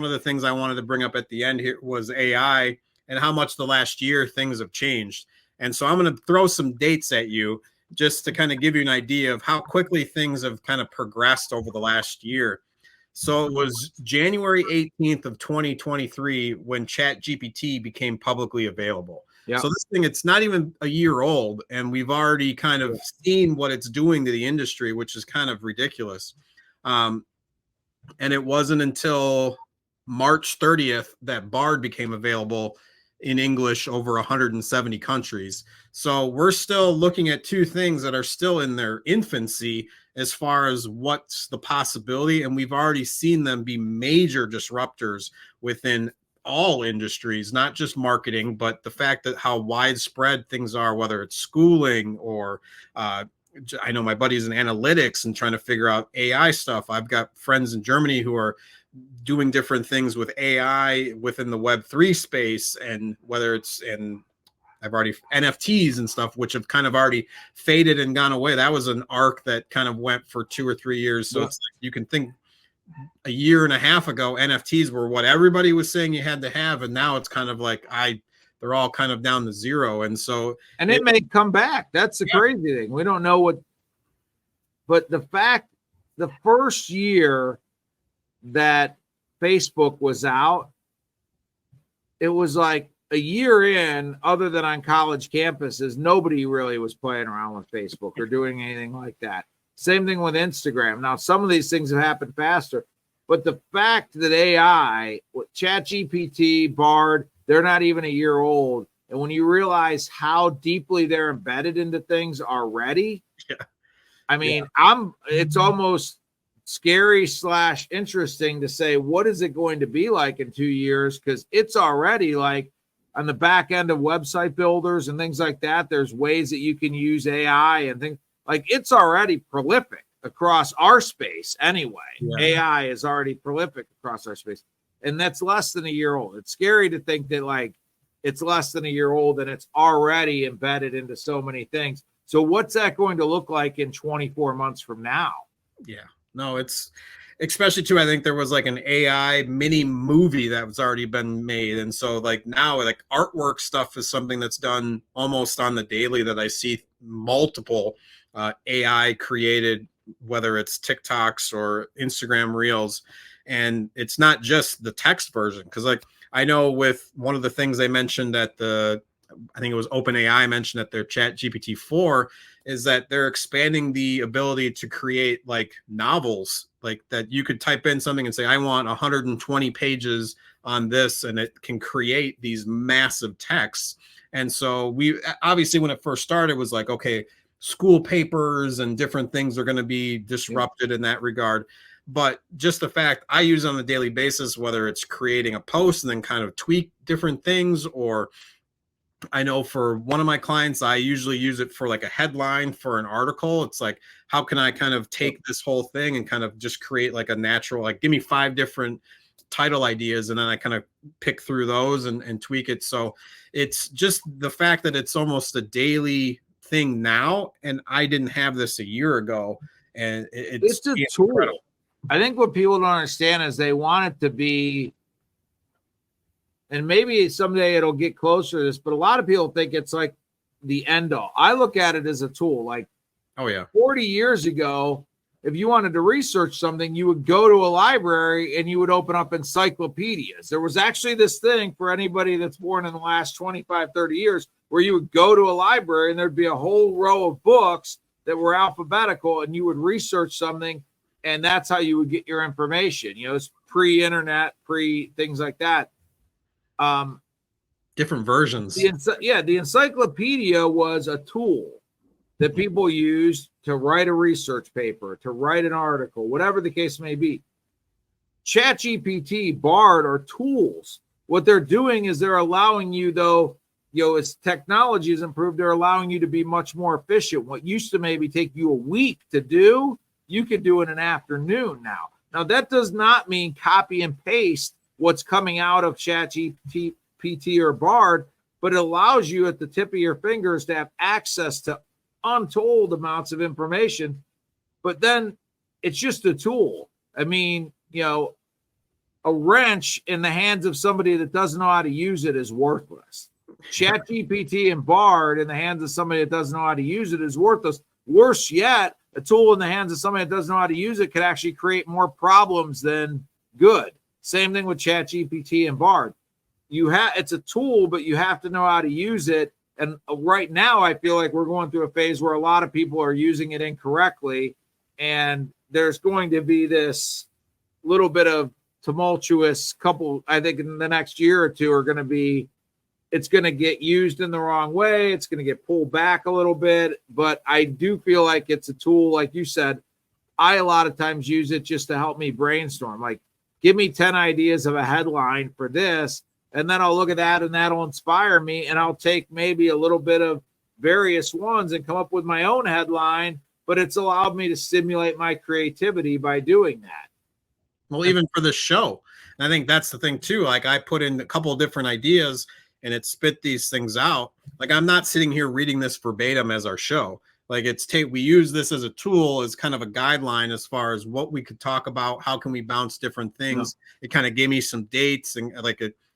one of the things I wanted to bring up at the end here was AI and how much the last year things have changed. And so I'm going to throw some dates at you just to kind of give you an idea of how quickly things have kind of progressed over the last year. So it was January 18th of 2023 when ChatGPT became publicly available. Yep. So this thing, it's not even a year old, and we've already kind of seen what it's doing to the industry, which is kind of ridiculous. And it wasn't until March 30th that Bard became available in English over 170 countries. So we're still looking at two things that are still in their infancy as far as what's the possibility. And we've already seen them be major disruptors within all industries, not just marketing, but the fact that how widespread things are, whether it's schooling or I know my buddy's in analytics and trying to figure out AI stuff. I've got friends in Germany who are doing different things with AI within the Web3 space, and whether it's in I've already NFTs and stuff, which have kind of already faded and gone away. That was an arc that kind of went for 2 or 3 years. So it's like, you can think a year and a half ago, NFTs were what everybody was saying you had to have. And now it's kind of like, they're all kind of down to zero. And so, and it may come back. That's the crazy thing. We don't know what, but the first year that Facebook was out, it was like a year in, other than on college campuses, nobody really was playing around with Facebook or doing anything like that. Same thing with Instagram. Now, some of these things have happened faster, but the fact that AI, with ChatGPT, Bard, they're not even a year old. And when you realize how deeply they're embedded into things already, I mean, it's almost scary / interesting to say, what is it going to be like in 2 years? Because it's already like on the back end of website builders and things like that, there's ways that you can use AI and things like it's already prolific across our space anyway. AI is already prolific across our space. And that's less than a year old. It's scary to think that like it's less than a year old and it's already embedded into so many things. So what's that going to look like in 24 months from now? Yeah. No, it's especially too, I think there was like an AI mini movie that was already been made. And so like now like artwork stuff is something that's done almost on the daily that I see multiple AI created, whether it's TikToks or Instagram Reels. And it's not just the text version. Cause like I know with one of the things they mentioned at I think it was OpenAI mentioned at their ChatGPT 4 is that they're expanding the ability to create like novels, like that you could type in something and say, I want 120 pages on this, and it can create these massive texts. And so we obviously, when it first started, was like, okay, school papers and different things are going to be disrupted in that regard. But just the fact I use on a daily basis, whether it's creating a post and then kind of tweak different things, or I know for one of my clients, I usually use it for like a headline for an article. It's like, how can I kind of take this whole thing and kind of just create like a natural, like give me 5 different title ideas, and then I kind of pick through those and tweak it. So it's just the fact that it's almost a daily thing now, and I didn't have this a year ago, and it's a tool. I think what people don't understand is they want it to be, and maybe someday it'll get closer to this, but a lot of people think it's like the end all. I look at it as a tool. Like, 40 years ago, if you wanted to research something, you would go to a library and you would open up encyclopedias. There was actually this thing for anybody that's born in the last 25, 30 years where you would go to a library and there'd be a whole row of books that were alphabetical, and you would research something, and that's how you would get your information. You know, it's pre-internet, things like that. Different versions. The encyclopedia was a tool that people used to write a research paper, to write an article, whatever the case may be. ChatGPT, Bard are tools. What they're doing is they're allowing you, though, as technology has improved, they're allowing you to be much more efficient. What used to maybe take you a week to do, you could do in an afternoon now. Now, that does not mean copy and paste what's coming out of ChatGPT or Bard, but it allows you at the tip of your fingers to have access to untold amounts of information. But then it's just a tool. I mean, a wrench in the hands of somebody that doesn't know how to use it is worthless. ChatGPT and Bard in the hands of somebody that doesn't know how to use it is worthless. Worse yet, a tool in the hands of somebody that doesn't know how to use it could actually create more problems than good. Same thing with ChatGPT and Bard. It's a tool, but you have to know how to use it. And right now, I feel like we're going through a phase where a lot of people are using it incorrectly, and there's going to be this little bit of tumultuous couple. I think in the next year or two are going to be. It's going to get used in the wrong way. It's going to get pulled back a little bit. But I do feel like it's a tool, like you said. I a lot of times use it just to help me brainstorm. Like, give me 10 ideas of a headline for this, and then I'll look at that, and that'll inspire me. And I'll take maybe a little bit of various ones and come up with my own headline. But it's allowed me to stimulate my creativity by doing that. Well, even for the show. And I think that's the thing, too. Like, I put in a couple of different ideas, and it spit these things out. Like, I'm not sitting here reading this verbatim as our show. Like, we use this as a tool, as kind of a guideline as far as what we could talk about. How can we bounce different things? Yeah. It kind of gave me some dates, and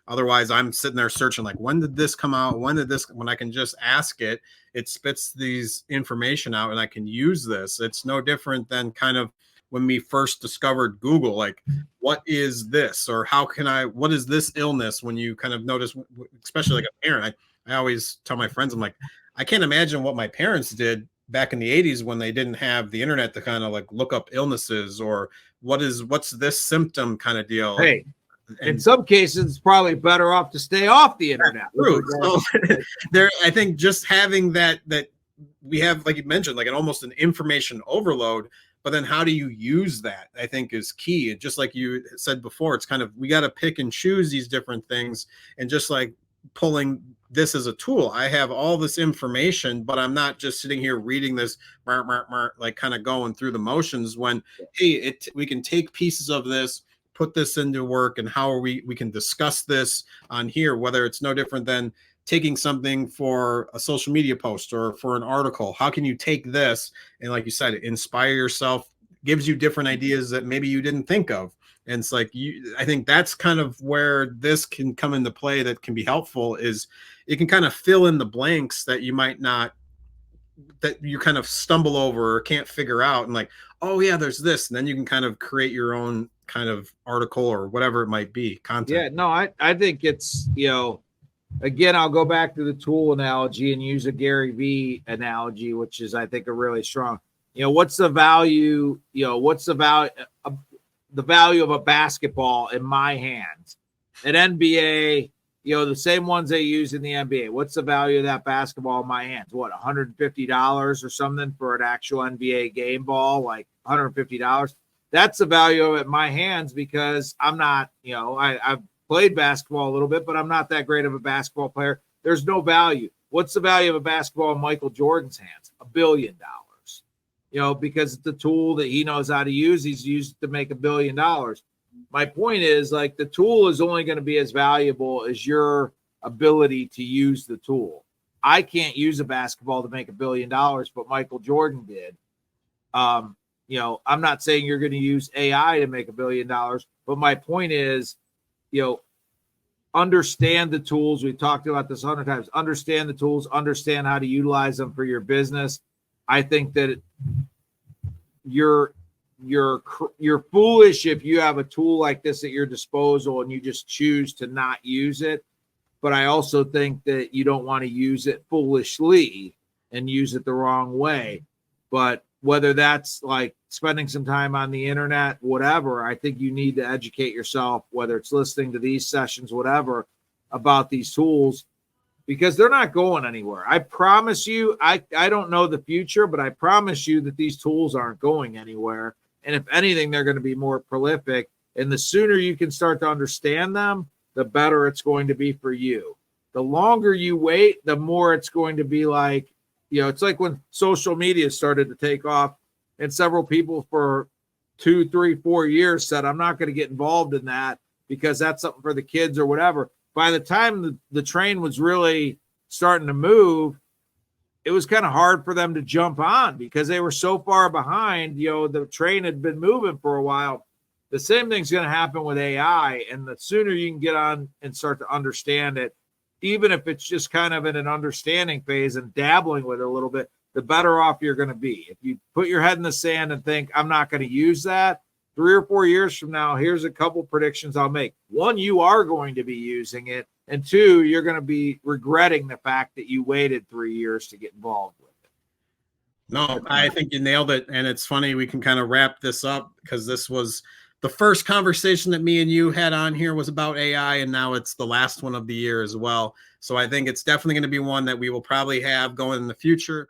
otherwise I'm sitting there searching, like, when did this come out? When I can just ask it, it spits these information out, and I can use this. It's no different than kind of when we first discovered Google, like, what is this? Or what is this illness? When you kind of notice, especially like a parent, I always tell my friends, I'm like, I can't imagine what my parents did back in the 80s when they didn't have the internet to kind of like look up illnesses or what's this symptom kind of deal. Hey, in some cases, it's probably better off to stay off the internet. True. So, I think just having that we have, like you mentioned, like almost an information overload. But then how do you use that, I think, is key. And just like you said before, it's kind of, we got to pick and choose these different things. And just like pulling this as a tool, I have all this information, but I'm not just sitting here reading this, like kind of going through the motions when, hey, we can take pieces of this, put this into work, and how we can discuss this on here, whether it's no different than taking something for a social media post or for an article. How can you take this and, like you said, inspire yourself, gives you different ideas that maybe you didn't think of. And it's like, I think that's kind of where this can come into play that can be helpful, is it can kind of fill in the blanks that you might not, that you kind of stumble over or can't figure out, and like, oh yeah, there's this. And then you can kind of create your own kind of article or whatever it might be, content. Yeah, no, I think it's, again, I'll go back to the tool analogy and use a Gary Vee analogy, which is, I think, a really strong. What's the value? What's the value of a basketball in my hands? An NBA, the same ones they use in the NBA. What's the value of that basketball in my hands? What, $150 or something for an actual NBA game ball? Like $150. That's the value of it in my hands, because I'm not, I've played basketball a little bit, but I'm not that great of a basketball player. There's no value. What's the value of a basketball in Michael Jordan's hands? $1 billion. Because it's a tool that he knows how to use. He's used to make $1 billion. My point is, like, the tool is only going to be as valuable as your ability to use the tool. I can't use a basketball to make $1 billion, but Michael Jordan did. I'm not saying you're going to use AI to make $1 billion, but my point is, understand the tools. We've talked about this 100 times. Understand the tools, understand how to utilize them for your business. I think that you're foolish if you have a tool like this at your disposal and you just choose to not use it. But I also think that you don't want to use it foolishly and use it the wrong way. But whether that's like spending some time on the internet, whatever, I think you need to educate yourself, whether it's listening to these sessions, whatever, about these tools, because they're not going anywhere. I promise you, I don't know the future, but I promise you that these tools aren't going anywhere. And if anything, they're going to be more prolific. And the sooner you can start to understand them, the better it's going to be for you. The longer you wait, the more it's going to be like, it's like when social media started to take off, and several people for 2, 3, 4 years said, I'm not going to get involved in that because that's something for the kids or whatever. By the time the train was really starting to move, it was kind of hard for them to jump on because they were so far behind. The train had been moving for a while. The same thing's going to happen with AI. And the sooner you can get on and start to understand it, even if it's just kind of in an understanding phase and dabbling with it a little bit, the better off you're going to be. If you put your head in the sand and think, I'm not going to use that, 3 or 4 years from now, here's a couple predictions I'll make. 1, you are going to be using it. And 2, you're going to be regretting the fact that you waited 3 years to get involved with it. No, I think you nailed it. And it's funny, we can kind of wrap this up because this was the first conversation that me and you had on here was about AI, and now it's the last one of the year as well. So I think it's definitely going to be one that we will probably have going in the future.